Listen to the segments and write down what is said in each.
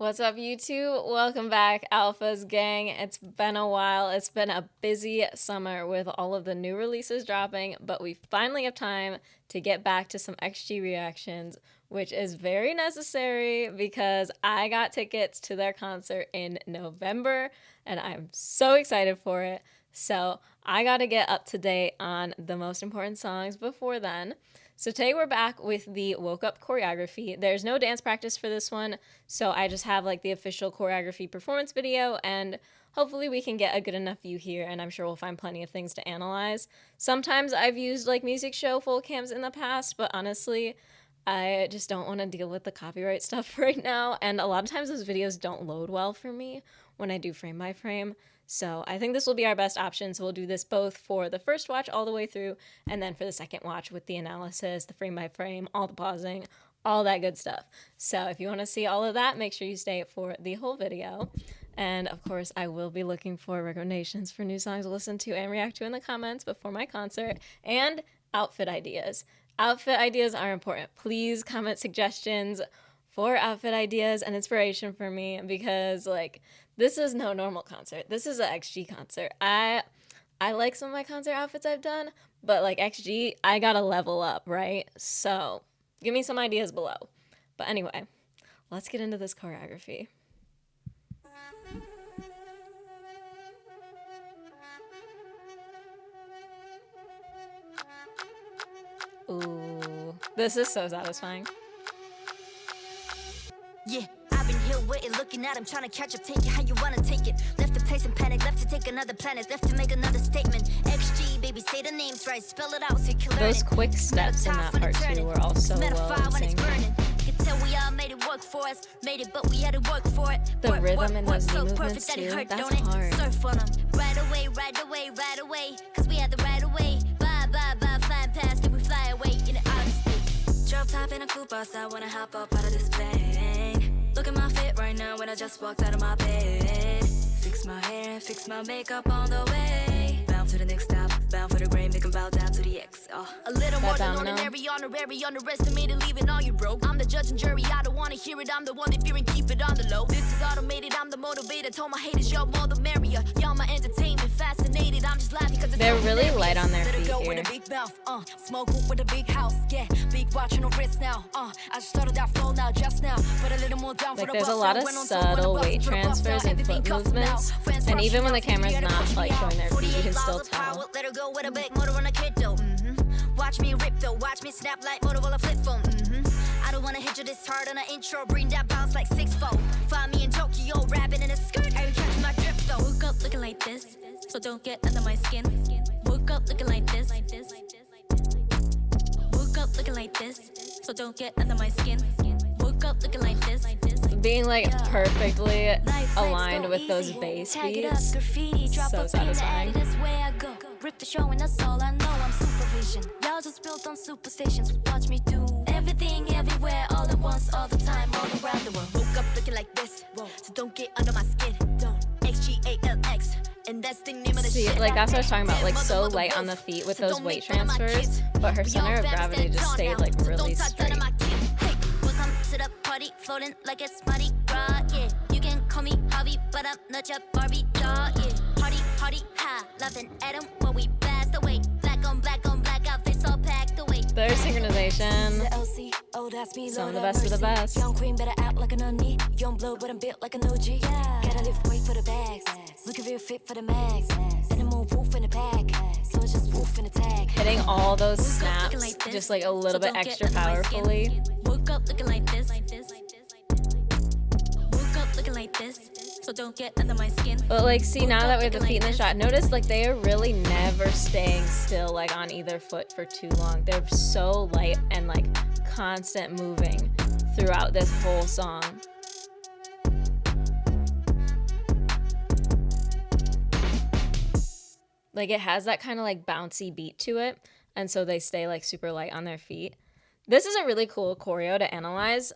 What's up, YouTube? Welcome back, Alpha's gang. It's been a while. It's been a busy summer with all of the new releases dropping, but we finally have time to get back to some XG reactions, which is very necessary because I got tickets to their concert in November and I'm so excited for it. So I got to get up to date on the most important songs before then. So today we're back with the Woke Up choreography. There's no dance practice for this one, so I just have like the official choreography performance video, and hopefully we can get a good enough view here, and I'm sure we'll find plenty of things to analyze. Sometimes I've used like music show full cams in the past, but honestly, I just don't want to deal with the copyright stuff right now, and a lot of times those videos don't load well for me when I do frame by frame. So I think this will be our best option. So we'll do this both for the first watch all the way through, and then for the second watch with the analysis, the frame by frame, all the pausing, all that good stuff. So if you want to see all of that, make sure you stay for the whole video. And of course, I will be looking for recommendations for new songs to listen to and react to in the comments before my concert, and outfit ideas. Outfit ideas are important. Please comment suggestions for outfit ideas and inspiration for me, because like this is no normal concert. This is an XG concert. I like some of my concert outfits I've done, but like XG, I gotta level up, right? So give me some ideas below. But anyway, let's get into this choreography. Ooh, this is so satisfying. Yeah, I've been here waiting, looking at him, trying to catch up, take it how you wanna take it. Left the place in panic, left to take another planet, left to make another statement. XG, baby, say the names right, spell it out so you can learn it. Those quick steps in that part too were all so well synced. You can tell we all made it work for us, made it, but we had to work for it. The work, rhythm in those knee so movements that too, it hurt, that's don't it? hard. Surf on them, right away, right away, right away, cause we had the right away. Bye, bye, bye, flying past and we fly away in the outer space. Drop top in a coupe, I wanna hop up out of this plane. Look at my fit right now when I just walked out of my bed. Fix my hair and fix my makeup on the way. Bound to the next stop, bound for the grain, make 'em bow down to the X. A little more than ordinary, honorary, underestimated, leaving all you broke. I'm the judge and jury, I don't wanna hear it, I'm the one that fear and keep it on the low. This is automated, I'm the motivator, told my haters, y'all more the merrier. Y'all my entertainment, fascinated, I'm just laughing cause it's They're really light on their feet go here. with a big mouth, smoke with a big house, yeah, big watch on the wrist now, I just started that flow now, just now, put a little more down for Like the there's a bust lot now, of went on subtle tour, weight transfers and foot movements, and even when the camera's not like showing their feet, you can still tell. Let her go with a big motor on a kid though. Watch me rip though, watch me snap like Motorola flip phone. I don't wanna hit you this hard on an intro, bring that bounce like 6-4. Find me in Tokyo, rapping in a skirt, I catch my drift though. Woke up looking like this, so don't get under my skin. Woke up looking like this. Woke up looking like this, so don't get under my skin. Woke up looking like this. Being like perfectly aligned with those bass beats, so satisfying. Rip the show and that's all I know, I'm supervision. Y'all just built on superstations, watch me do everything, everywhere, all at once, all the time, all around the world. Woke up looking like this, so don't get under my skin. Don't XGALX, and that's the name of the See, shit. like that's what I was talking about, like so light on the feet with those weight transfers, but her center of gravity just stayed like really straight. Welcome to the party, floating like it's Mardi Gras, yeah. You can call me Harvey, but I'm not your Barbie doll, yeah. Party, ha, laughing at him while we blast away. Black on black, outfits all packed away. Their synchronization, some of the best of the best. Young queen better act like an onion. Young blow, but I'm built like an OG. Gotta lift weight for the bags. Looking real fit for the max. And I'm more wolf in the pack. So it's just wolf in the tag. Hitting all those snaps just like a little bit extra powerfully. Woke up looking like this. Woke up looking like this. So don't get under my skin. But like, see, now that we have the feet in the shot, notice like they are really never staying still like on either foot for too long. They're so light and like constant moving throughout this whole song. Like it has that kind of like bouncy beat to it, and so they stay like super light on their feet. This is a really cool choreo to analyze,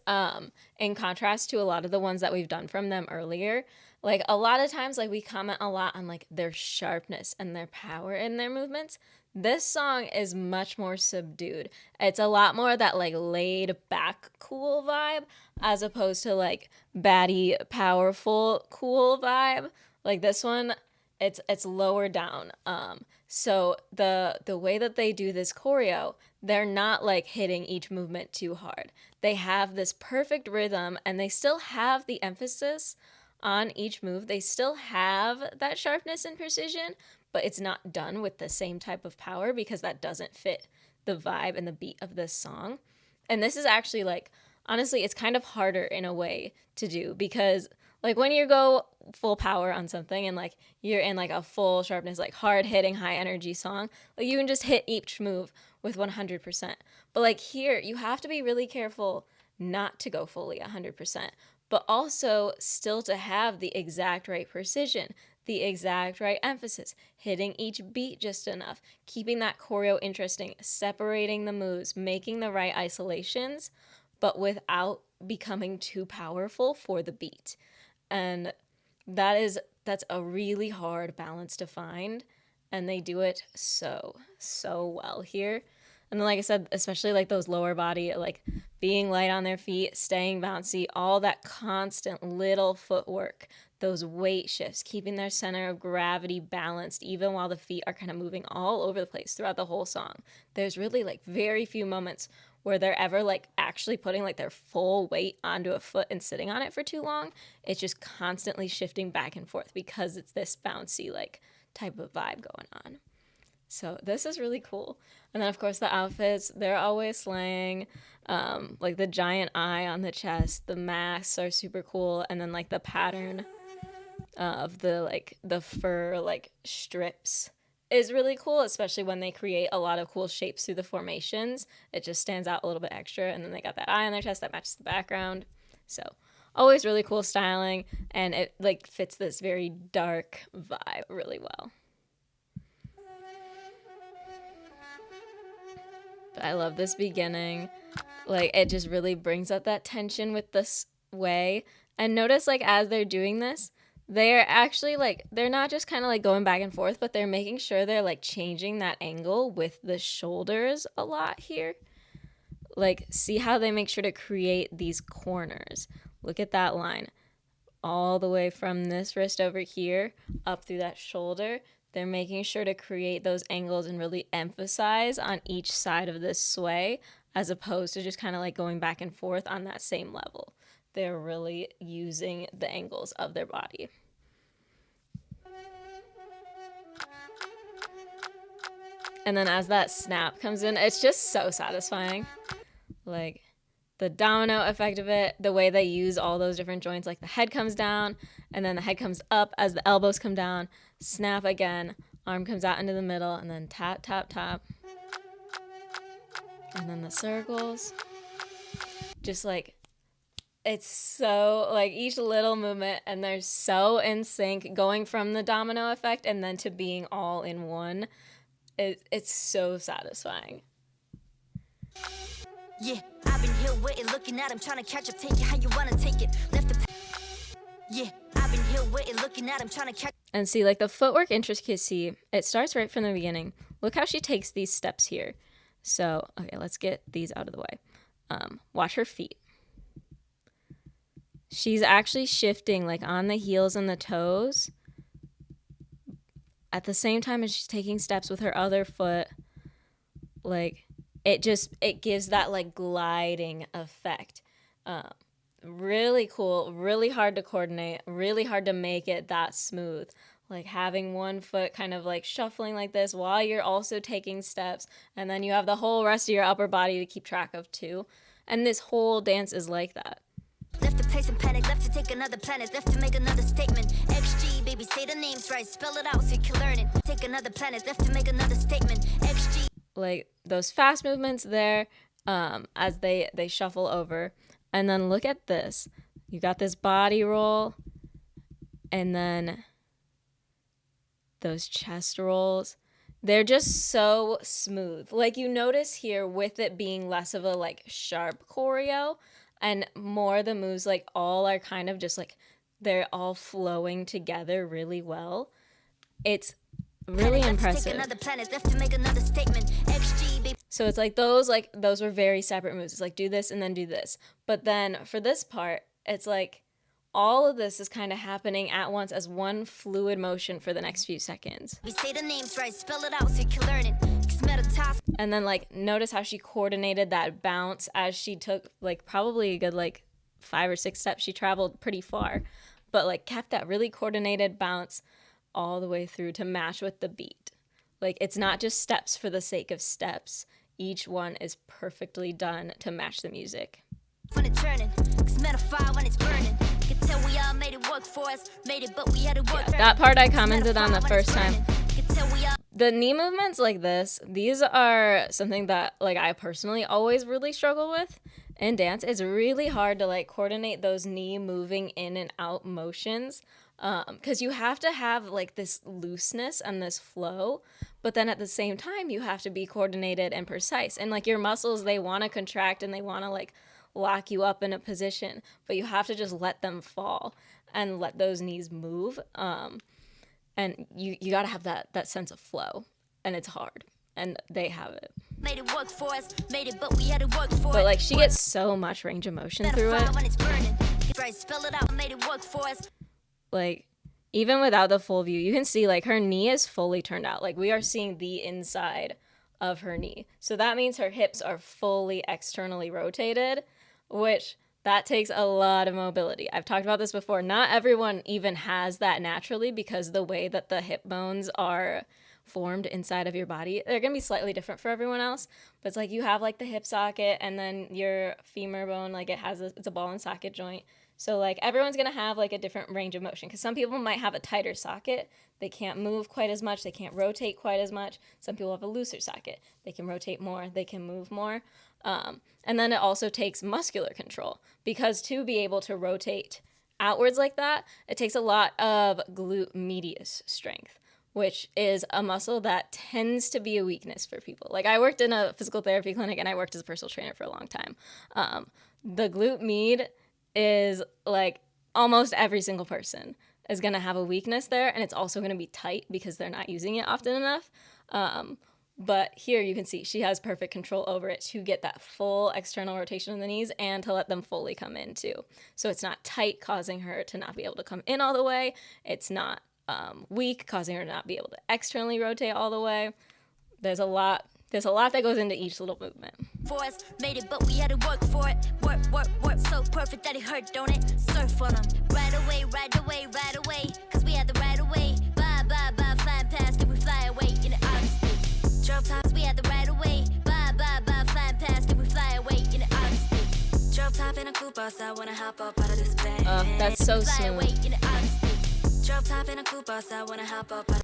in contrast to a lot of the ones that we've done from them earlier. Like a lot of times, like we comment a lot on like their sharpness and their power in their movements. This song is much more subdued. It's a lot more that like laid back cool vibe as opposed to like batty powerful cool vibe. Like this one, it's lower down. So the way that they do this choreo, they're not like hitting each movement too hard. They have this perfect rhythm and they still have the emphasis on each move. They still have that sharpness and precision, but it's not done with the same type of power because that doesn't fit the vibe and the beat of this song. And this is actually like, honestly, it's kind of harder in a way to do because like when you go full power on something and like you're in like a full sharpness, like hard hitting, high energy song, like you can just hit each move with 100%. But like here, you have to be really careful not to go fully 100%, but also still to have the exact right precision, the exact right emphasis, hitting each beat just enough, keeping that choreo interesting, separating the moves, making the right isolations, but without becoming too powerful for the beat. And that's a really hard balance to find, and they do it so well here. And then like I said, especially like those lower body, like being light on their feet, staying bouncy, all that constant little footwork, those weight shifts, keeping their center of gravity balanced even while the feet are kind of moving all over the place throughout the whole song. There's really like very few moments where they're ever like actually putting like their full weight onto a foot and sitting on it for too long. It's just constantly shifting back and forth because it's this bouncy like type of vibe going on. So this is really cool. And then of course the outfits, they're always slaying. Like the giant eye on the chest, the masks are super cool, and then like the pattern of the fur like strips is really cool, especially when they create a lot of cool shapes through the formations. It just stands out a little bit extra, and then they got that eye on their chest that matches the background. So always really cool styling, and it like fits this very dark vibe really well. But I love this beginning. Like it just really brings up that tension with this way. And notice like as they're doing this, they're actually like they're not just kind of like going back and forth, but they're making sure they're like changing that angle with the shoulders a lot here. Like see how they make sure to create these corners. Look at that line all the way from this wrist over here up through that shoulder. They're making sure to create those angles and really emphasize on each side of this sway as opposed to just kind of like going back and forth on that same level. They're really using the angles of their body. And then as that snap comes in, it's just so satisfying. Like the domino effect of it, the way they use all those different joints, like the head comes down and then the head comes up as the elbows come down, snap again, arm comes out into the middle, and then tap, tap, tap. And then the circles. Just like, it's so, like each little movement, and they're so in sync, going from the domino effect and then to being all in one. It's so satisfying. Yeah, I've been here waiting, looking at him, trying to catch up, take it how you wanna take it. Left the yeah, I've been here waiting, looking at him, trying to catch. And see, like the footwork intricacy, it starts right from the beginning. Look how she takes these steps here. So, okay, let's get these out of the way. Watch her feet. She's actually shifting like on the heels and the toes at the same time as she's taking steps with her other foot. Like it gives that like gliding effect. Really cool, really hard to coordinate, really hard to make it that smooth. Like having one foot kind of like shuffling like this while you're also taking steps, and then you have the whole rest of your upper body to keep track of too. And this whole dance is like that. Left to place and panic, left to take another planet, left to make another statement. XG, baby, say the names right, spell it out so you can learn it. Take another planet, left to make another statement. XG. Like those fast movements there, as they shuffle over. And then look at this. You got this body roll, and then those chest rolls. they're just so smooth. Like you notice here with it being less of a like sharp choreo and more the moves like all are kind of just like they're all flowing together really well. It's really impressive. So it's like those were very separate moves. It's like do this and then do this. But then for this part, it's like all of this is kind of happening at once as one fluid motion for the next few seconds. We say the names right, spell it out so you can learn it. And then like notice how she coordinated that bounce as she took like probably a good like 5 or 6 steps. She traveled pretty far, but like kept that really coordinated bounce all the way through to match with the beat. Like it's not just steps for the sake of steps. Each one is perfectly done to match the music. When it's turning, when it's burning. Can tell we all made it work for us, made it, but we had to work. Yeah, that part I commented on the first time. The knee movements like this, these are something that like I personally always really struggle with in dance. It's really hard to like coordinate those knee moving in and out motions because you have to have like this looseness and this flow, but then at the same time you have to be coordinated and precise. And like your muscles, they want to contract and they want to like lock you up in a position, but you have to just let them fall and let those knees move. And you got to have that sense of flow, and it's hard, and they have it. Made it work for us, made it, but we had to work for it. But like she gets so much range of motion through it. When it's burning. Right, spell it out, made it work for us. Like even without the full view, you can see like her knee is fully turned out. Like we are seeing the inside of her knee. So that means her hips are fully externally rotated, which that takes a lot of mobility. I've talked about this before. Not everyone even has that naturally because the way that the hip bones are formed inside of your body, they're going to be slightly different for everyone else. But it's like you have like the hip socket and then your femur bone, like it's a ball and socket joint. So like everyone's going to have like a different range of motion because some people might have a tighter socket. They can't move quite as much. They can't rotate quite as much. Some people have a looser socket. They can rotate more. They can move more. And then it also takes muscular control because to be able to rotate outwards like that, it takes a lot of glute medius strength, which is a muscle that tends to be a weakness for people. Like I worked in a physical therapy clinic and I worked as a personal trainer for a long time. The glute med is like almost every single person is going to have a weakness there, and it's also going to be tight because they're not using it often enough. But here you can see she has perfect control over it to get that full external rotation of the knees and to let them fully come in too. So it's not tight, causing her to not be able to come in all the way. It's not weak, causing her to not be able to externally rotate all the way. There's a lot that goes into each little movement. For us, made it, but we had to work for it. Work, so perfect that it hurt, don't it? Surf on them. Right away, cause we had the right away. Bye, flying past it, we fly away in the outer space. Drop tops, we had the right away. Bye, flying past it, we fly away in the outer space. Drop top in a coupe bus, I wanna hop up out of this plane. Oh, that's so fly away smooth. in the outer space. Drop top in a coupe bus, I wanna hop up out of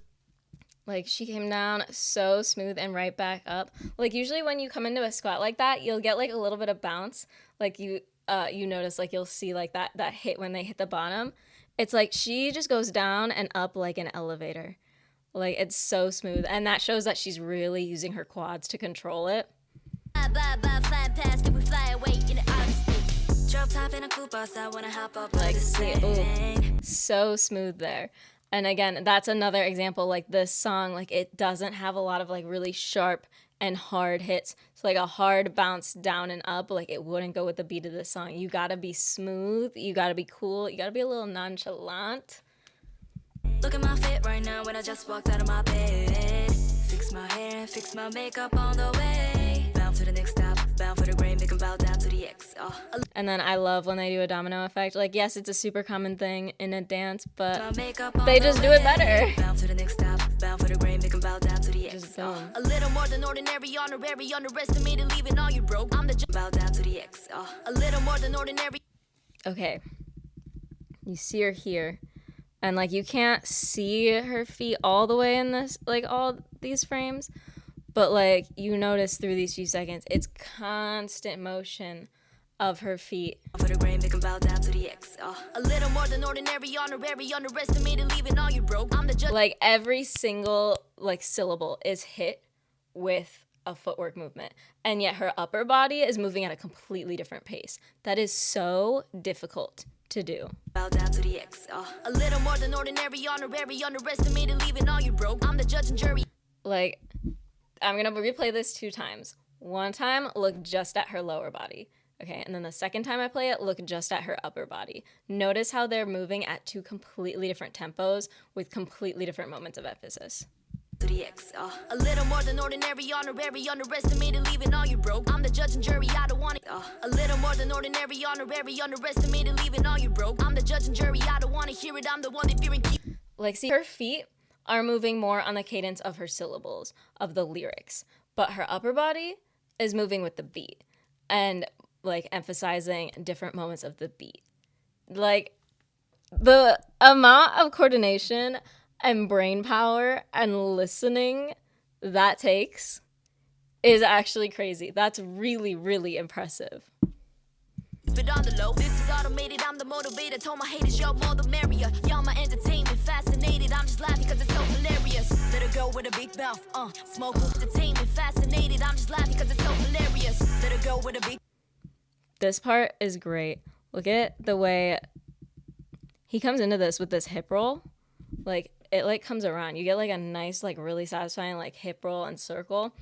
Like she came down so smooth and right back up. Like usually when you come into a squat like that, you'll get like a little bit of bounce. Like you notice like you'll see like that hit when they hit the bottom. It's like she just goes down and up like an elevator. Like it's so smooth, and that shows that she's really using her quads to control it. flying past it, we fly away in the outer space. Drop top in a coupe bus, I wanna hop up Like this see, thing. ooh, so smooth there. And again, that's another example, like this song, like it doesn't have a lot of like really sharp and hard hits. So like a hard bounce down and up, like it wouldn't go with the beat of this song. You gotta be smooth, you gotta be cool, you gotta be a little nonchalant. Look at my fit right now when I just walked out of my bed. Fix my hair and fix my makeup on the way. Bound to the next stop, bound for the grain, make 'em bow down to the X. And then I love when they do a domino effect. Like, yes, it's a super common thing in a dance, but they just do it better. Bound to the next stop, bound for the grain, make 'em bow down to the X. Just boom. A little more than ordinary, honorary, underestimated, leaving all you broke. I'm the bow down to the X. A little more than ordinary. Okay. You see her here. And like you can't see her feet all the way in this, like all these frames, but like you notice through these few seconds, it's constant motion of her feet. For the grain, make 'em bow down to the X. A little more than ordinary, honorary, underestimated, leaving all you broke. I'm the judge. Like every single like syllable is hit with a footwork movement, and yet her upper body is moving at a completely different pace. That is so difficult to do. Bow down to the X. A little more than ordinary, honorary, underestimated, leaving all you broke. I'm the judge and jury. Like, I'm gonna replay this 2 times. One time, look just at her lower body. Okay, and then the second time I play it, look just at her upper body. Notice how they're moving at 2 completely different tempos with completely different moments of emphasis. To the X. A little more than ordinary, honorary, underestimated, leaving all you broke. I'm the judge and jury, I don't want it. A little more than ordinary, honorary, underestimated, leaving all you broke. I'm the judge and jury, I don't want to hear it. I'm the one that fearing keep. Like, see, her feet are moving more on the cadence of her syllables, of the lyrics, but her upper body is moving with the beat and like emphasizing different moments of the beat. Like, the amount of coordination and brain power and listening that takes is actually crazy. That's really, really impressive. But on the low, this is automated, I'm the motivator. Told my haters, y'all more the merrier. Y'all my entertainment, fascinated. I'm just laughing cause it's so hilarious. Let her go with a big mouth, smoke entertainment, fascinated. I'm just laughing cause it's so hilarious. Let her go with a big. This part is great. Look at the way he comes into this with this hip roll. Like, it like comes around. You get like a nice, like really satisfying like hip roll and circle.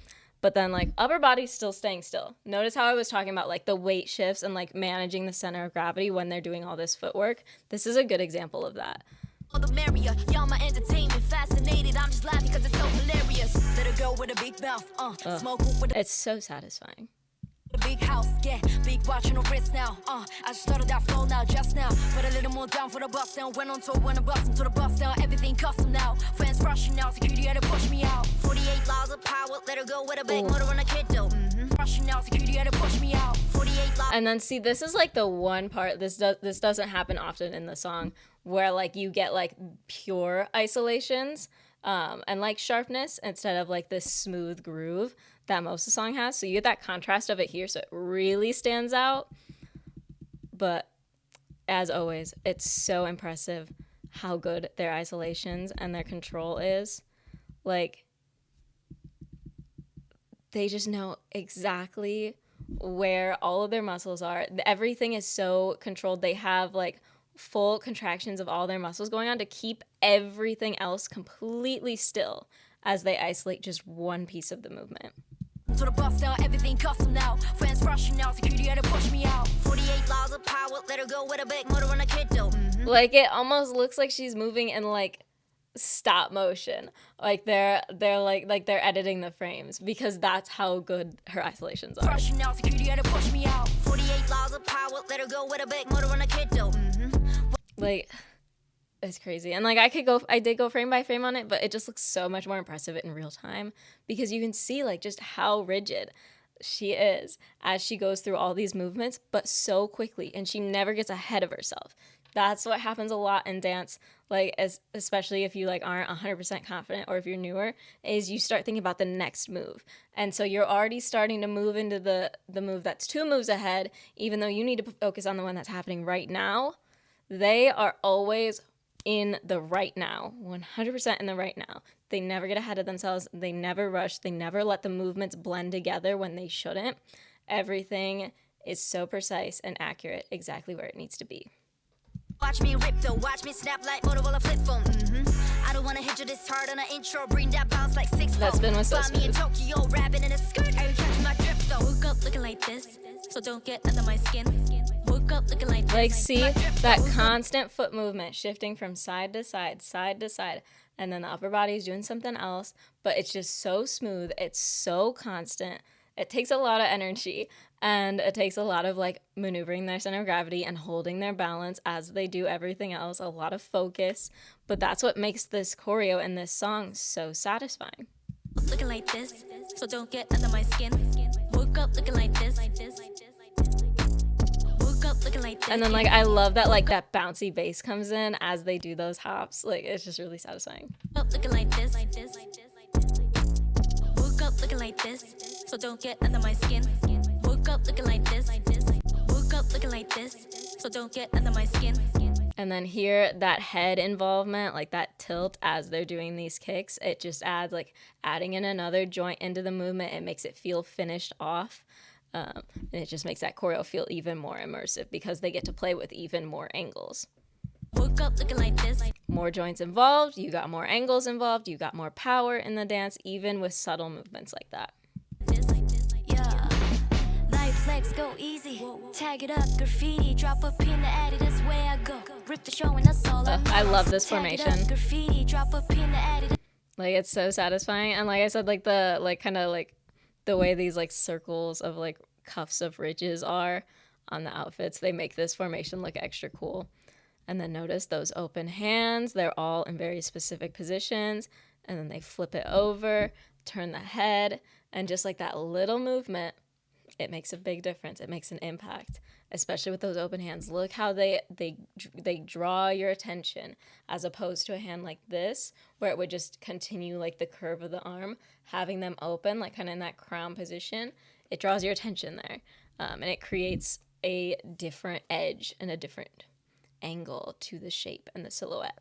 But then like upper body's still staying still. Notice how I was talking about like the weight shifts and like managing the center of gravity when they're doing all this footwork. This is a good example of that. The merrier, y'all my entertainment, fascinated. I'm just laughing cause it's so hilarious. Let her go with a big mouth, smoke with It's so satisfying. a big house, yeah, big watch on the wrist now. I just started that flow now, just now. Put a little more down for the bust down. Went on tour when I bust into the bust down. Everything custom now. Friends rushing now, security had to push me out. 48 laws of power, let her go with a big motor on a kiddo. Rushing now, security had to push me out. 48 laws. And then see, this is like the one part, this doesn't happen often in the song, where like you get like pure isolations and like sharpness instead of like this smooth groove that most of the song has. So you get that contrast of it here, so it really stands out. But as always, it's so impressive how good their isolations and their control is. Like, they just know exactly where all of their muscles are. Everything is so controlled. They have like full contractions of all their muscles going on to keep everything else completely still as they isolate just one piece of the movement. To the bust down, everything custom now. Friends rushing now, security had to push me out. 48 laws of power, let her go with a big motor on a kiddo. Like, it almost looks like she's moving in like stop motion. Like they're they're editing the frames because that's how good her isolations are. Rushing now, security had to push me out. 48 laws of power, let her go with a big motor on a kiddo. Like, it's crazy. And like I did go frame by frame on it, but it just looks so much more impressive in real time because you can see like just how rigid she is as she goes through all these movements, but so quickly, and she never gets ahead of herself. That's what happens a lot in dance, like especially if you like aren't 100% confident or if you're newer, is you start thinking about the next move. And so you're already starting to move into the move that's 2 moves ahead, even though you need to focus on the one that's happening right now. They are always in the right now, 100% in the right now. They never get ahead of themselves. They never rush. They never let the movements blend together when they shouldn't. Everything is so precise and accurate, exactly where it needs to be. Watch me rip though, watch me snap like Motorola flip phone. I don't wanna hit you this hard on an intro, bring that bounce like 6 That spin was so Find me in smooth. Tokyo, rapping in a skirt. I catch my drift though. Woke up looking like this, so don't get under my skin. Woke up looking like this. Like, see that constant foot movement shifting from side to side, and then the upper body is doing something else, but it's just so smooth. It's so constant. It takes a lot of energy, and it takes a lot of like maneuvering their center of gravity and holding their balance as they do everything else, a lot of focus. But that's what makes this choreo and this song so satisfying. Looking like this, so don't get under my skin. Woke up looking like this. Woke up looking like this. And then like I love that like that bouncy bass comes in as they do those hops. Like, it's just really satisfying. Up looking like this. Woke up looking like this, so don't get under my skin. Woke up looking like this. Woke up looking like this, so don't get under my skin. And then here, that head involvement, like that tilt as they're doing these kicks, it just adds like adding in another joint into the movement. It makes it feel finished off. And it just makes that choreo feel even more immersive because they get to play with even more angles. Woke up looking like this. More joints involved, you got more angles involved, you got more power in the dance, even with subtle movements like that. Yeah. Life flex, go easy. Tag it up, graffiti. Drop a pin to add it, that's where I go. Rip the show and that's all I know. I love this Tag it formation. up, graffiti. Drop a pin to add it. Like, it's so satisfying. And like I said, like the like kind of like the way these like circles of like cuffs of ridges are on the outfits, they make this formation look extra cool. And then notice those open hands, they're all in very specific positions. And then they flip it over, turn the head, and just like that little movement, it makes a big difference. It makes an impact, especially with those open hands. Look how they draw your attention, as opposed to a hand like this, where it would just continue like the curve of the arm. Having them open, like kind of in that crown position, it draws your attention there. And it creates a different edge and a different angle to the shape and the silhouette.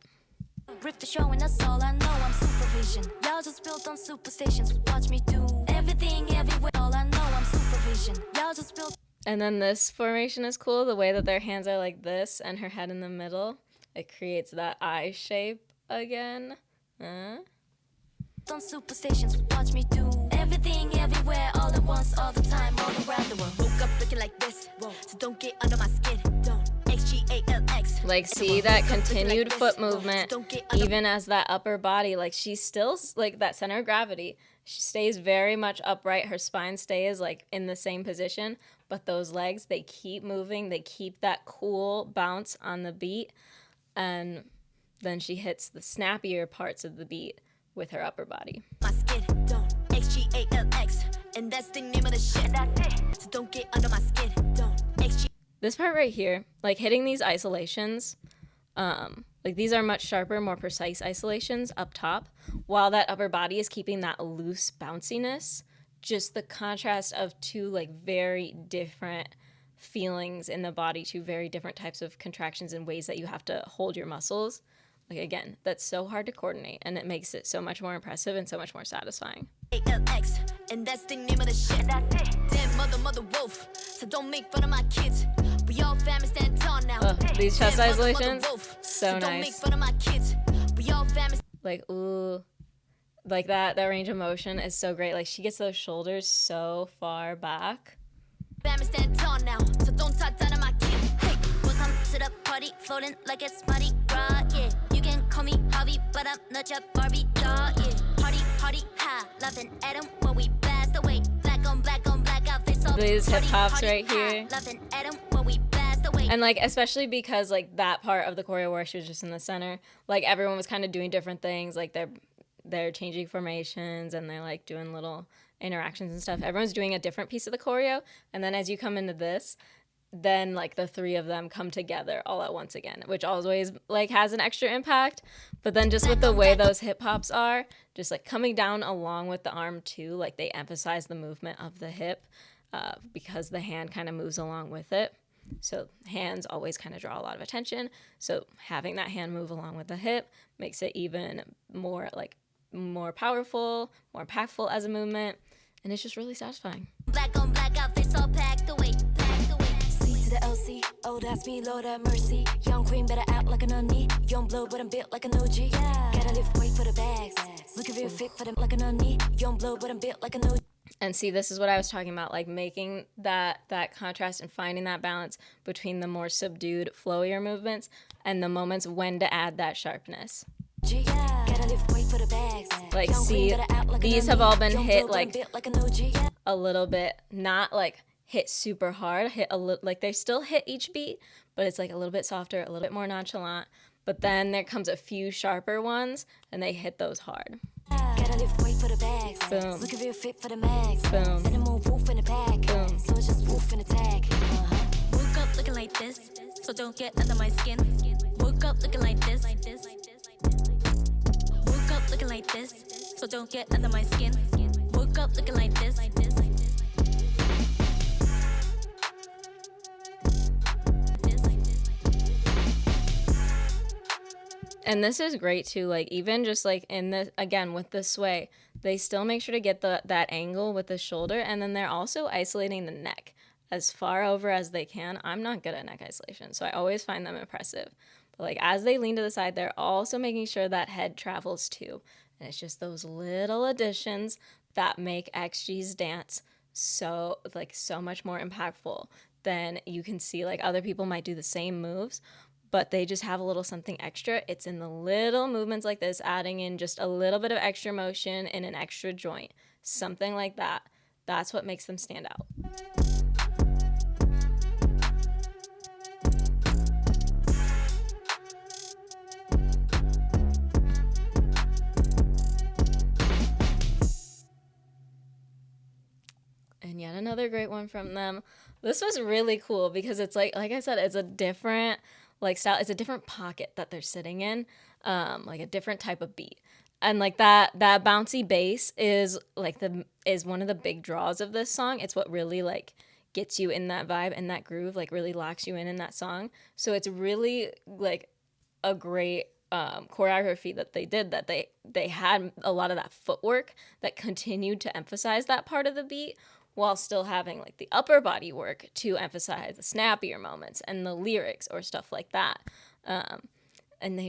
Rip the show and that's all I know. I'm supervision. Y'all just built on superstitions. Watch me do everything everywhere. All I know, I'm supervision. Y'all just built And then this formation is cool. The way that their hands are like this and her head in the middle, it creates that eye shape again. on superstitions. Watch me do everything everywhere all at once, all the time, all around the world. Woke up looking like this, so don't get under my skin. Don't. XGALX. Like, see that continued foot movement, even as that upper body, like she's still, like that center of gravity, she stays very much upright. Her spine stays like in the same position, but those legs, they keep moving. They keep that cool bounce on the beat. And then she hits the snappier parts of the beat with her upper body. My skin, don't. XGALX. And that's the name of the shit. That's it. So don't get under my skin. Don't. XG. This part right here, like hitting these isolations, like these are much sharper, more precise isolations up top, while that upper body is keeping that loose bounciness. Just the contrast of two like very different feelings in the body, two very different types of contractions and ways that you have to hold your muscles. Like, again, that's so hard to coordinate, and it makes it so much more impressive and so much more satisfying. ALX, and that's the name of the shit. That's it. Damn mother wolf, so don't make fun of my kids. We all family stand tall now. These chest Damn isolations, wolf, so don't nice. make fun of my kids. We all family. Like, ooh, like that range of motion is so great. Like, she gets those shoulders so far back. Family stand tall now, so don't talk down to my kid. Hey, welcome to the party, floating like it's Mardi Gras, yeah. You can call me Harvey, but I'm not your Barbie doll, yeah. Party, ha, laughing at him when we blast away. Black on black out, they saw These hip hops right here. Laughing at him when we blast away. And like, especially because like that part of the choreo where she was just in the center, like everyone was kind of doing different things. Like they're changing formations and they're like doing little interactions and stuff. Everyone's doing a different piece of the choreo. And then as you come into this, then like the three of them come together all at once again, which always like has an extra impact. But then just with the way those hip hops are, just like coming down along with the arm too, like they emphasize the movement of the hip because the hand kind of moves along with it. So hands always kind of draw a lot of attention. So having that hand move along with the hip makes it even more more powerful, more impactful as a movement. And it's just really satisfying. Black on black out, they all packed away. C to the LC, oh that's me, Lord have mercy. Young queen better act like an onion. Young blood, but I'm built like an OG. Yeah. Gotta lift weight for the bags. Looking real fit for them like an onion. Young blood, but I'm built like an OG. And see, this is what I was talking about, like making that contrast and finding that balance between the more subdued, flowier movements and the moments when to add that sharpness. Like, see, these have all been hit like a little bit, not like hit super hard, hit a little, like they still hit each beat, but it's like a little bit softer, a little bit more nonchalant. But then there comes a few sharper ones, and they hit those hard. Gotta lift weight for the bags. Boom. Looking real fit for the mags. Boom. Send them on wolf in the pack. Boom. So it's just wolf in the tag. Woke up looking like this, so don't get under my skin. Woke up looking like this. Woke up looking like this, so don't get under my skin. Woke up looking like this. And this is great too, like even just like in the, again with the sway, they still make sure to get that angle with the shoulder, and then they're also isolating the neck as far over as they can. I'm not good at neck isolation, so I always find them impressive. But like as they lean to the side, they're also making sure that head travels too. And it's just those little additions that make XG's dance so much more impactful than you can see. Like other people might do the same moves, but they just have a little something extra. It's in the little movements like this, adding in just a little bit of extra motion in an extra joint, something like that. That's what makes them stand out. And yet another great one from them. This was really cool because it's like I said, it's a different like style. It's a different pocket that they're sitting in, like a different type of beat. And like that bouncy bass is is one of the big draws of this song. It's what really like gets you in that vibe and that groove, like really locks you in that song. So it's really like a great choreography that they did, that they had a lot of that footwork that continued to emphasize that part of the beat while still having like the upper body work to emphasize the snappier moments and the lyrics or stuff like that. And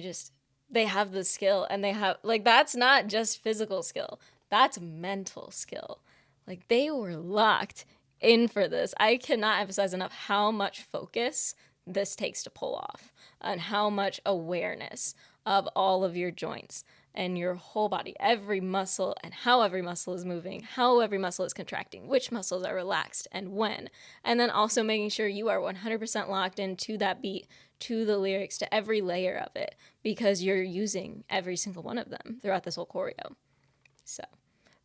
they have the skill, and they have like, that's not just physical skill, that's mental skill. Like they were locked in for this. I cannot emphasize enough how much focus this takes to pull off, and how much awareness of all of your joints and your whole body, every muscle, and how every muscle is moving, how every muscle is contracting, which muscles are relaxed and when. And then also making sure you are 100% locked into that beat, to the lyrics, to every layer of it, because you're using every single one of them throughout this whole choreo. So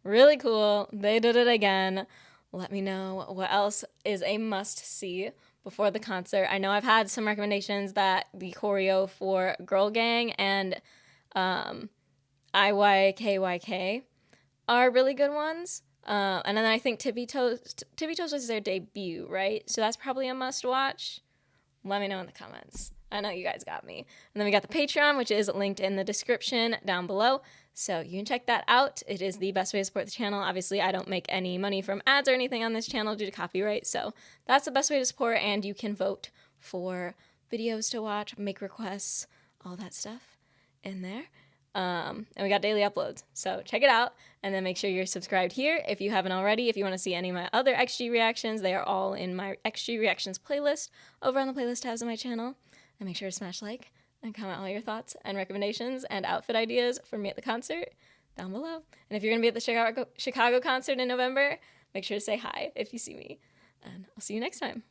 really cool. They did it again. Let me know what else is a must see before the concert. I know I've had some recommendations that the choreo for Girl Gang and IYKYK are really good ones. And then I think Tippy Toes was their debut, right? So that's probably a must watch. Let me know in the comments. I know you guys got me. And then we got the Patreon, which is linked in the description down below. So you can check that out. It is the best way to support the channel. Obviously, I don't make any money from ads or anything on this channel due to copyright. So that's the best way to support. And you can vote for videos to watch, make requests, all that stuff in there. And we got daily uploads. So check it out. And then make sure you're subscribed here if you haven't already. If you want to see any of my other XG reactions, they are all in my XG reactions playlist over on the playlist tabs of my channel. And make sure to smash like and comment all your thoughts and recommendations and outfit ideas for me at the concert down below. And if you're going to be at the Chicago concert in November, make sure to say hi if you see me. And I'll see you next time.